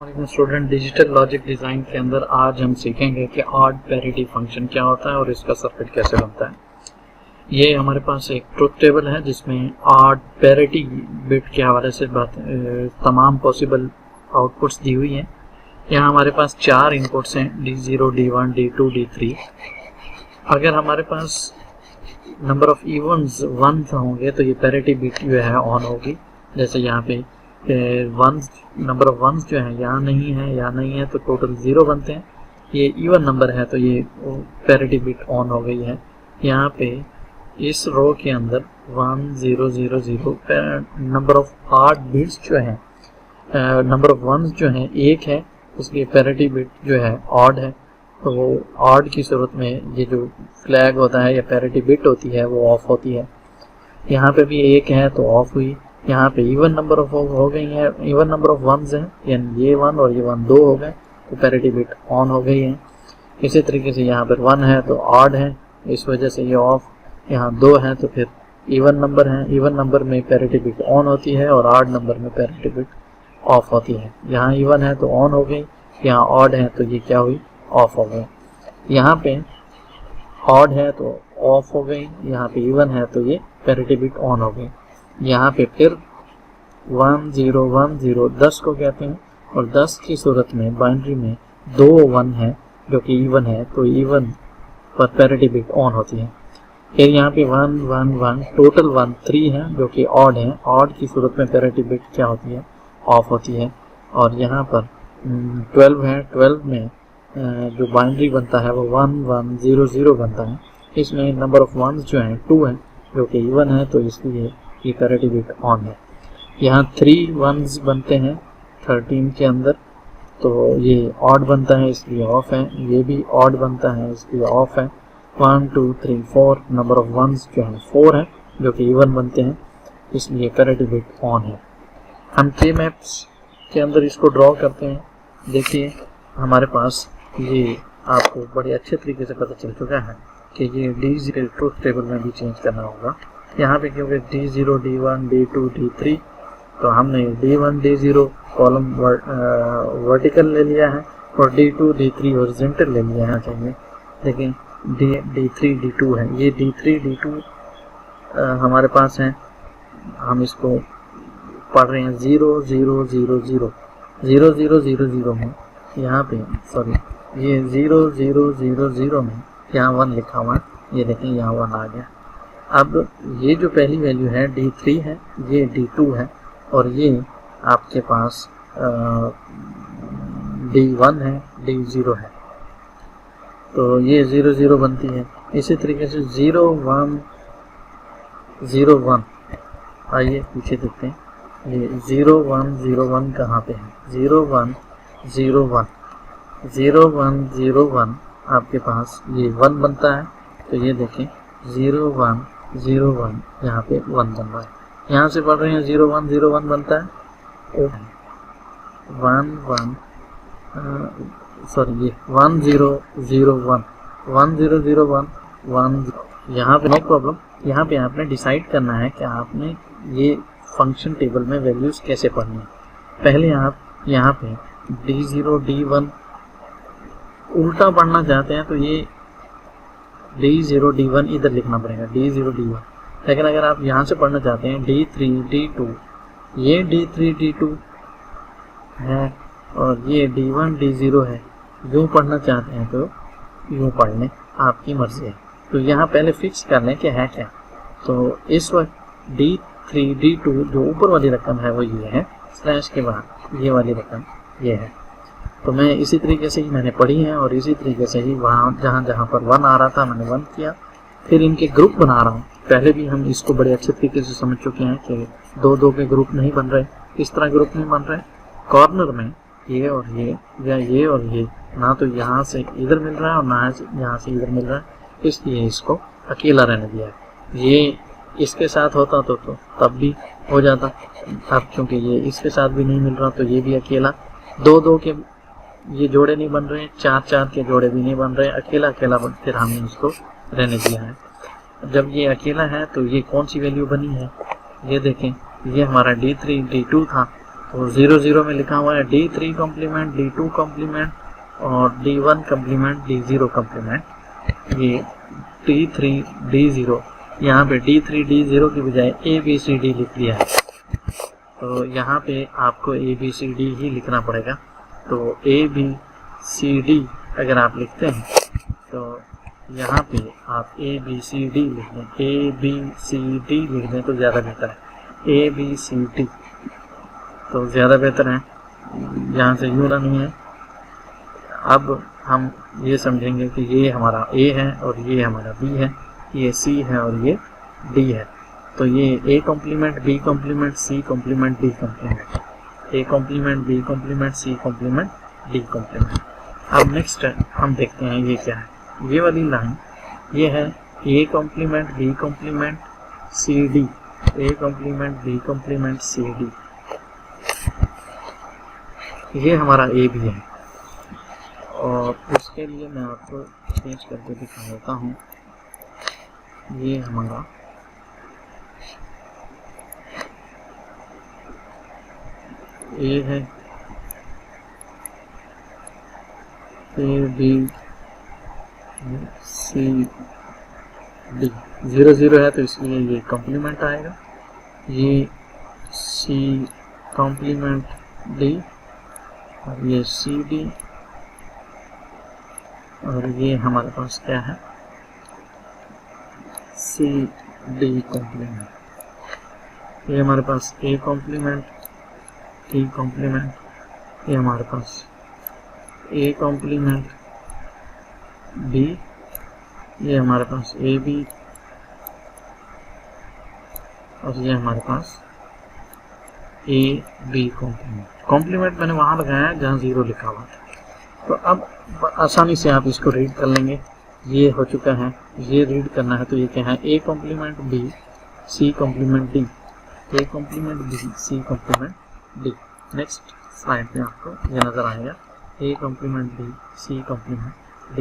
Student, digital logic design के अंदर आज हम सीखेंगे कि ऑड पैरिटी फंक्शन क्या होता है और इसका सर्किट कैसे बनता है। ये हमारे पास एक ट्रुथ टेबल है जिसमें ऑड पैरिटी बिट के हवाले से तमाम पॉसिबल आउटपुट्स दी हुई हैं। यहाँ हमारे पास 4 इनपुट्स हैं, D0, D1, D2, D3। अगर हमारे पास नंबर ऑफ इवन्स 1 होंगे तो ये पैरिटी बिट जो है ऑन होगी। जैसे यहाँ पे वंस, नंबर ऑफ वंस जो है यहाँ नहीं है तो टोटल 0 बनते हैं। ये इवन नंबर है तो ये पैरिटी बिट ऑन हो गई है। यहाँ पे इस रो के अंदर 1 0 0 0 नंबर ऑफ ऑड बिट्स जो है, नंबर ऑफ वंस जो है 1 है, उसकी पैरिटी बिट जो है ऑड है। तो वो ऑड की सूरत में ये जो फ्लैग होता है या पैरिटी बिट होती है वो ऑफ होती है। यहाँ पे भी 1 है तो ऑफ हुई। यहाँ पे इवन नंबर ऑफ हो गई है, इवन नंबर ऑफ वंस हैं, यानी ये 1 और ये 1 2 हो गए तो पैरिटी बिट ऑन हो गई है। इसी तरीके से यहाँ पर 1 है तो ऑड है, इस वजह से ये ऑफ। यहाँ 2 है तो फिर इवन नंबर है, इवन नंबर में पैरिटी बिट ऑन होती है और ऑड नंबर में पैरिटी बिट ऑफ होती है। यहाँ इवन है तो ऑन हो गई, यहाँ ऑड है तो ये क्या हुई, ऑफ हो गई। यहाँ पे ऑड है तो ऑफ हो गई, यहाँ पे इवन है तो ये पैरिटी बिट ऑन हो गई। यहाँ पे फिर 1 0 1 0 10 को कहते हैं और 10 की सूरत में बाइनरी में 2 1 है जो कि इवन है तो इवन पर पैरिटी बिट ऑन होती है। फिर यहाँ पे 1 1 1 टोटल 1 3 है जो कि ऑड है, ऑड की सूरत में पैरिटी बिट क्या होती है, ऑफ होती है। और यहाँ पर 12 है, 12 में जो बाइनरी बनता है वो 1 1 0 0 बनता है। इसमें नंबर ऑफ वंस जो है 2 है जो कि इवन है तो इसलिए ये पैरिटी बिट ऑन है। यहाँ 3 वंस बनते हैं 13 के अंदर तो ये ऑड बनता है इसलिए ऑफ है। ये भी ऑड बनता है इसलिए ऑफ है। 1 2 3 4 नंबर ऑफ वंस जो है 4 है जो कि इवन बनते हैं इसलिए पैरिटी बिट ऑन है। हम के मैप्स के अंदर इसको ड्रॉ करते हैं। देखिए हमारे पास ये आपको बड़े अच्छे तरीके से पता चल चुका है कि ये D0 ट्रुथ टेबल में भी चेंज करना होगा। यहाँ पे क्योंकि D0 D1 D2 D3 तो हमने D1 D0 कॉलम वर्टिकल ले लिया है और D2 D3 हॉरिजॉन्टल ले लिया है। चाहिए लेकिन D3 D2 है, ये D3 D2 हमारे पास है। हम इसको पढ़ रहे हैं 0 0 0 0 0 0 0 0 में, यहाँ पे सॉरी ये 0 0 0 0 में यहाँ 1 लिखा हुआ है, ये देखें यहाँ 1 आ गया। अब ये जो पहली वैल्यू है D3 है, ये D2 है और ये आपके पास D1 है, D0 है तो ये 0 0 बनती है। इसी तरीके से 0 1 0 1, आइए पीछे देखते हैं ये 0 1 0 1 कहाँ पे है, 0 1 0 1 0 1 0 1 आपके पास ये 1 बनता है तो ये देखें 0 1 0 1 यहाँ पे 1 बन रहा है। यहाँ से पढ़ रहे हैं 0 1 0 1 बनता है 1 1 सॉरी ये 1 0 0 1 1 0 0 1 1 यहाँ पे नो प्रॉब्लम। यहाँ पे आपने डिसाइड करना है कि आपने ये फंक्शन टेबल में वैल्यूज कैसे पढ़नी है। पहले आप यहाँ पे D0 D1 उल्टा पढ़ना चाहते हैं तो ये D0 D1 इधर लिखना पड़ेगा D0 D1। लेकिन अगर आप यहाँ से पढ़ना चाहते हैं D3 D2, ये D3 D2 है और ये D1 D0 है, यूँ पढ़ना चाहते हैं तो यूँ पढ़ लें, आपकी मर्जी है। तो यहाँ पहले फिक्स कर लें कि है क्या। तो इस वक्त D3 D2 जो ऊपर वाली रकम है वो ये है, स्लैश के बाद ये वाली रकम ये है। तो मैं इसी तरीके से ही मैंने पढ़ी है और इसी तरीके से ही वहाँ जहाँ पर 1 आ रहा था मैंने 1 किया। फिर इनके ग्रुप बना रहा हूँ। पहले भी हम इसको बड़े अच्छे तरीके से समझ चुके हैं कि 2 के ग्रुप नहीं बन रहे, इस तरह ग्रुप नहीं बन रहे। कॉर्नर में ये और ये या ये और ये ना तो यहाँ से इधर मिल रहा है और ना यहाँ से इधर मिल रहा है, इसलिए इसको अकेला रहने दिया है। ये इसके साथ होता तो तब भी हो जाता, अब क्योंकि ये इसके साथ भी नहीं मिल रहा तो ये भी अकेला। 2 के ये जोड़े नहीं बन रहे, 4 के जोड़े भी नहीं बन रहे, अकेला फिर हमने इसको रहने दिया है। जब ये अकेला है तो ये कौन सी वैल्यू बनी है, ये देखें ये हमारा D3 D2 था तो 0 में लिखा हुआ है D3 कॉम्प्लीमेंट, D2 कॉम्प्लीमेंट और D1 कॉम्प्लीमेंट, D0 कॉम्प्लीमेंट। ये D3 D0, यहाँ पे D3 D0 की बजाय ABCD लिख दिया है, तो यहाँ पे आपको ABCD ही लिखना पड़ेगा। तो ABCD अगर आप लिखते हैं तो यहाँ पे आप ABCD लिख दें, ABCD लिख दें तो ज़्यादा बेहतर है, ABCD तो ज़्यादा बेहतर है, यहाँ से यूँ नहीं है। अब हम ये समझेंगे कि ये हमारा A है और ये हमारा B है, ये C है और ये D है। तो ये A complement, B complement, C complement, D complement, A complement, B complement, C complement, D complement. अब नेक्स्ट हम देखते हैं ये क्या है। ये वाली लाइन ये है A complement, B complement, C D, A complement, B complement, C D। ये हमारा A भी है और उसके लिए मैं आपको चेंज करके दिखा देता हूँ। ये हमारा A है, A B C D, 0 है तो इसलिए ये कॉम्प्लीमेंट आएगा, ये C कॉम्प्लीमेंट D और ये C D और ये हमारे पास क्या है C D कॉम्प्लीमेंट। ये हमारे पास A कॉम्प्लीमेंट, D कॉम्प्लीमेंट, ये हमारे पास A कॉम्प्लीमेंट B, ये हमारे पास AB और ये हमारे पास AB कॉम्प्लीमेंट। कॉम्प्लीमेंट मैंने वहाँ लगाया है जहाँ 0 लिखा हुआ था। तो अब आसानी से आप इसको रीड कर लेंगे। ये हो चुका है, ये रीड करना है तो ये क्या है, A complement B, C complement D, A complement B, C complement D। Next slide पे आपको ये नज़र आएगा, A complement B, C complement D,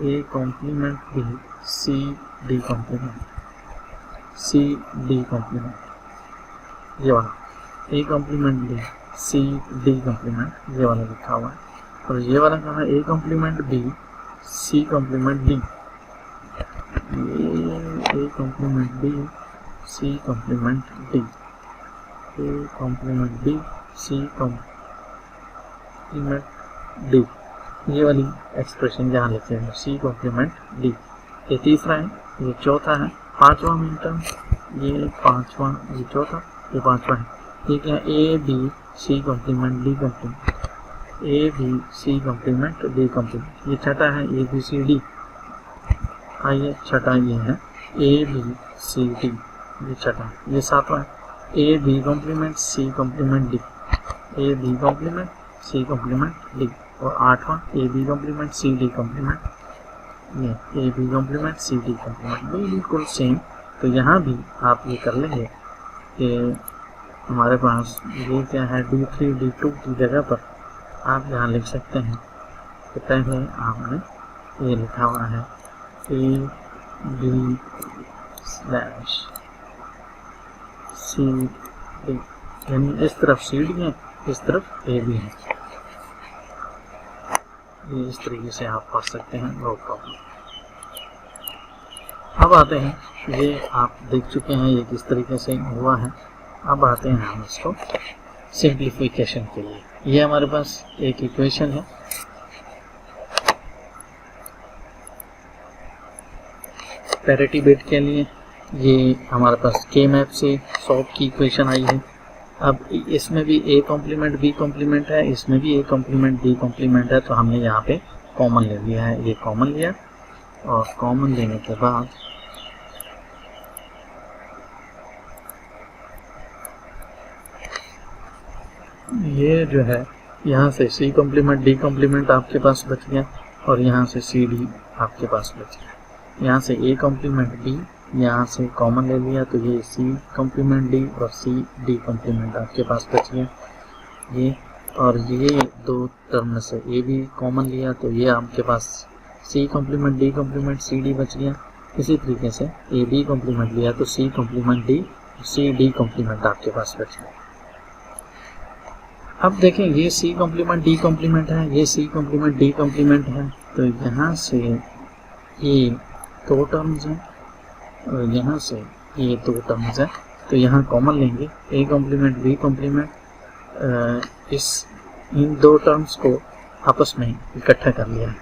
A complement B, C D complement, C D complement, ये वाला A complement B, C D complement, ये वाला लिखा हुआ है। और ये वाला कहाँ है, A complement B, C complement D, A complement B, C complement D, A complement B, C complement D, ये वाली एक्सप्रेशन जहाँ लिखते हैं C कॉम्प्लीमेंट D। ये तीसरा है, ये चौथा है, पांचवा मिनटम, ये पांचवा, ये चौथा, ये पांचवा है। ये क्या है, A B C complement D complement, A B C complement D complement. ये छठा है A B C D। आइए छठा ये है A B C D, ये छठा। ये सातवां है A B complement C complement D, A B complement C complement D। और आठवां A B complement C D complement, ये A B complement C D complement, बिल्कुल सेम। तो यहाँ भी आप ये कर लेंगे कि हमारे पास ये क्या है, D3 D2 की जगह पर आप यहाँ लिख सकते हैं कि पहले आपने ये लिखा हुआ है A B slash C D, यानी इस तरफ C D है, इस तरफ A B है। ये इस तरीके से आप पढ़ सकते हैं, नो प्रॉब्लम। अब आते हैं, ये आप देख चुके हैं ये किस तरीके से हुआ है। अब आते हैं हम इसको सिंप्लीफिकेशन के लिए। ये हमारे पास एक इक्वेशन है, पैरिटी बिट के लिए। ये हमारे पास के मैप से सॉल्व की इक्वेशन आई है। अब इसमें भी A कॉम्प्लीमेंट B कॉम्प्लीमेंट है, इसमें भी A कॉम्प्लीमेंट D कॉम्प्लीमेंट है, तो हमने यहाँ पे कॉमन ले लिया है। ये कॉमन लिया और कॉमन लेने के बाद ये जो है यहाँ से C कॉम्प्लीमेंट D कॉम्प्लीमेंट आपके पास बच गया और यहाँ से C D आपके पास बच गया। यहाँ से A कॉम्प्लीमेंट B यहाँ से कॉमन ले लिया तो ये C कॉम्प्लीमेंट D और C D कॉम्प्लीमेंट आपके पास बच गया। ये और ये दो टर्म से A भी कॉमन लिया तो ये आपके पास C complement D complement C D बच गया। इसी तरीके से A B कॉम्प्लीमेंट लिया तो C complement D C D complement आपके पास बच गया। अब देखें ये सी कॉम्प्लीमेंट डी कॉम्प्लीमेंट है, ये सी कॉम्प्लीमेंट डी कॉम्प्लीमेंट है, तो यहाँ से ये दो टर्म्स हैं और यहाँ से ये दो टर्म्स हैं, तो यहाँ कॉमन लेंगे ए कॉम्प्लीमेंट बी कॉम्प्लीमेंट, इन दो टर्म्स को आपस में इकट्ठा कर लिया है।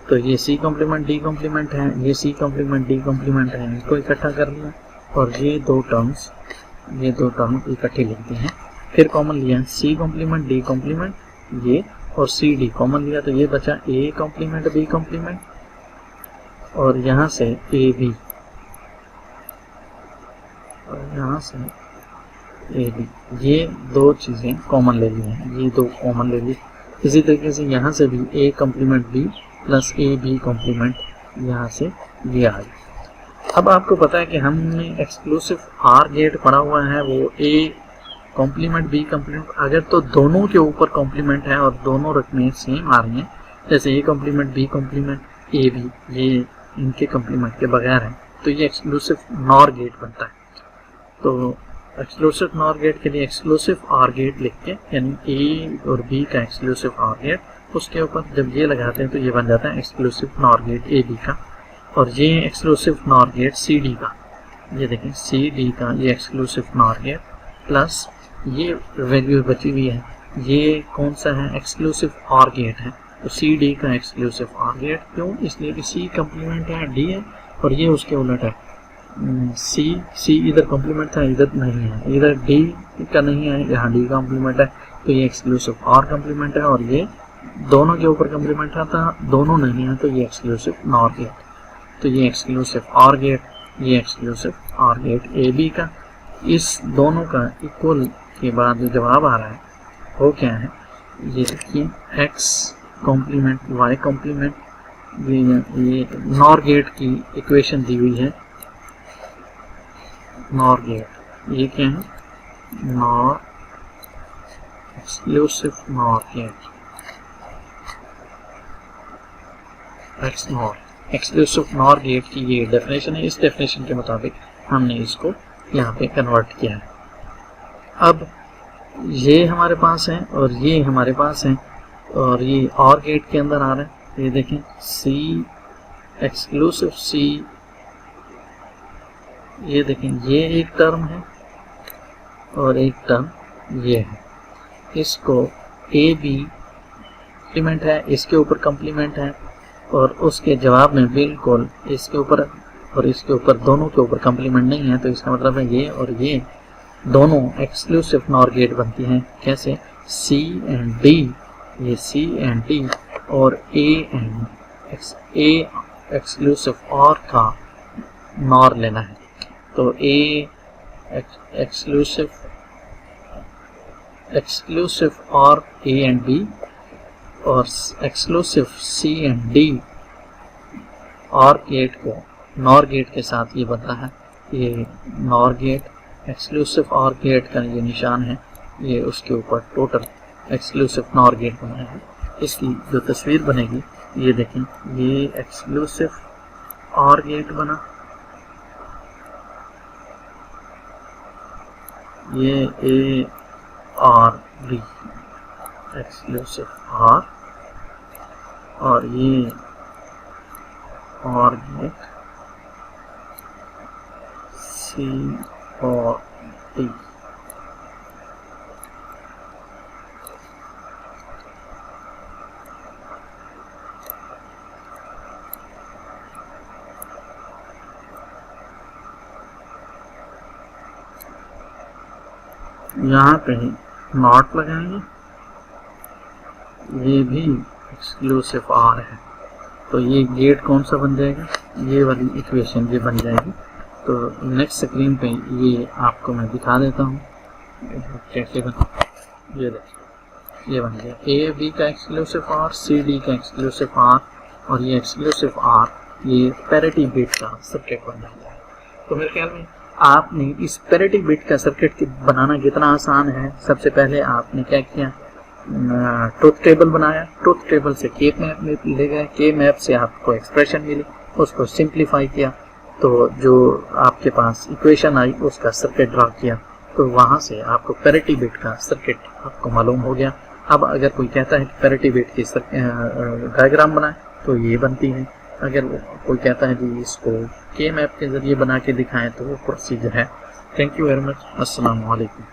तो ये सी कॉम्प्लीमेंट डी कॉम्प्लीमेंट है, ये सी कॉम्प्लीमेंट डी कॉम्प्लीमेंट है, इनको इकट्ठा कर लिया और ये दो टर्म्स इकट्ठे लिख दिए हैं। फिर कॉमन लिया सी कॉम्प्लीमेंट डी कॉम्प्लीमेंट ये और सी डी कॉमन लिया, तो ये बचा ए कॉम्प्लीमेंट बी कॉम्प्लीमेंट और यहाँ से ए बी और यहाँ से ए बी, ये दो चीज़ें कॉमन ले ली हैं, ये दो कॉमन ले ली। इसी तरीके से यहाँ से भी A complement B plus A B complement यहाँ से ये आ गया। अब आपको पता है कि हमने एक्सक्लूसिव आर गेट पढ़ा हुआ है, वो ए कॉम्प्लीमेंट बी कॉम्प्लीमेंट, अगर तो दोनों के ऊपर कॉम्प्लीमेंट है और दोनों रकमें सेम आ रही हैं, जैसे A complement B complement A B, ये इनके कॉम्प्लीमेंट के बगैर है, तो ये एक्सक्लूसिव नॉर गेट बनता है। तो एक्सक्लूसिव नॉर गेट के लिए एक्सक्लूसिव आर गेट लिख के, यानी ए और बी का एक्सक्लूसिव आर गेट, उसके ऊपर जब ये लगाते हैं तो ये बन जाता है exclusive NOR gate A B का, और ये exclusive NOR gate C D का, ये देखें सी डी का ये एक्सक्लूसिव नॉर गेट प्लस ये वैल्यू बची हुई है, ये कौन सा है एक्सक्लूसिव आर गेट है, तो सी डी का एक्सक्लूसिव आर गेट। क्यों? इसलिए कि सी कॉम्प्लीमेंट है डी है और ये उसके उलट है, सी इधर कॉम्प्लीमेंट था इधर नहीं है, इधर डी का नहीं है यहाँ डी कॉम्प्लीमेंट है, तो ये एक्सक्लूसिव आर कॉम्प्लीमेंट है, और ये दोनों के ऊपर कॉम्प्लीमेंट था दोनों नहीं है, तो ये एक्सक्लूसिव नॉर गेट। तो ये एक्सक्लूसिव आर गेट, ये exclusive OR gate A B का, इस दोनों का इक्वल के बाद जो जवाब आ रहा है वो क्या है, ये देखिए एक्स कॉम्प्लीमेंट वाई कॉम्प्लीमेंट, ये नॉर गेट की इक्वेशन दी हुई है, नॉर गेट, ये क्या है NOR exclusive NOR gate, X NOR exclusive NOR gate की ये डेफिनेशन है। इस डेफिनेशन के मुताबिक हमने इसको यहाँ पे कन्वर्ट किया है। अब ये हमारे पास है और ये हमारे पास है, और ये और गेट के अंदर आ रहा है, ये देखें सी एक्सक्लूसिव सी, ये देखें ये एक टर्म है और एक टर्म ये है, इसको ए बी कॉम्प्लीमेंट है, इसके ऊपर कॉम्प्लीमेंट है, और उसके जवाब में बिल्कुल इसके ऊपर और इसके ऊपर दोनों के ऊपर कॉम्प्लीमेंट नहीं है, तो इसका मतलब है ये और ये दोनों एक्सक्लूसिव नॉर गेट बनती हैं। कैसे? सी एंड डी, ये सी एंड डी और ए एंड ए एक्सक्लूसिव और का नॉर लेना है, तो ए एक्सक्लूसिव और ए एंड बी और एक्सक्लूसिव सी एंड डी और गेट को नॉर गेट के साथ ये बनता है, ये नॉर गेट एक्सक्लूसिव और गेट का ये निशान है, ये उसके ऊपर टोटल एक्सक्लूसिव नॉर गेट बना है। इसकी जो तस्वीर बनेगी ये देखें, ये एक्सक्लूसिव और गेट बना, ये ए और बी एक्सक्लूसिव आर, और ये और गेट सी और डी। यहाँ पे नॉट लगाएंगे, ये भी एक्सक्लूसिव आर है, तो ये गेट कौन सा बन जाएगा, ये वाली इक्वेशन ये बन जाएगी। तो नेक्स्ट स्क्रीन पे ये आपको मैं दिखा देता हूँ कैसे बना, ये देखिए ये बन गया ए बी का एक्सक्लूसिव आर, सी डी का एक्सक्लूसिव आर, और ये एक्सक्लूसिव आर ये पैरिटी बिट का सर्किट बन जाता है। तो मेरे ख्याल में आपने इस पैरिटी बिट का सर्किट बनाना कितना आसान है। सबसे पहले आपने क्या किया, ट्रुथ टेबल बनाया, ट्रुथ टेबल से के मैप ले गए, के मैप से आपको एक्सप्रेशन मिली, उसको सिंप्लीफाई किया, तो जो आपके पास इक्वेशन आई उसका सर्किट ड्रा किया, तो वहाँ से आपको पैरिटी बिट का सर्किट आपको मालूम हो गया। अब अगर कोई कहता है कि पैरिटी बिट की डायग्राम बनाए तो ये बनती है, अगर कोई कहता है जी इसको के मैप के ज़रिए बना के दिखाएं तो वो प्रोसीजर है। Thank you very much. अस्सलाम वालेकुम।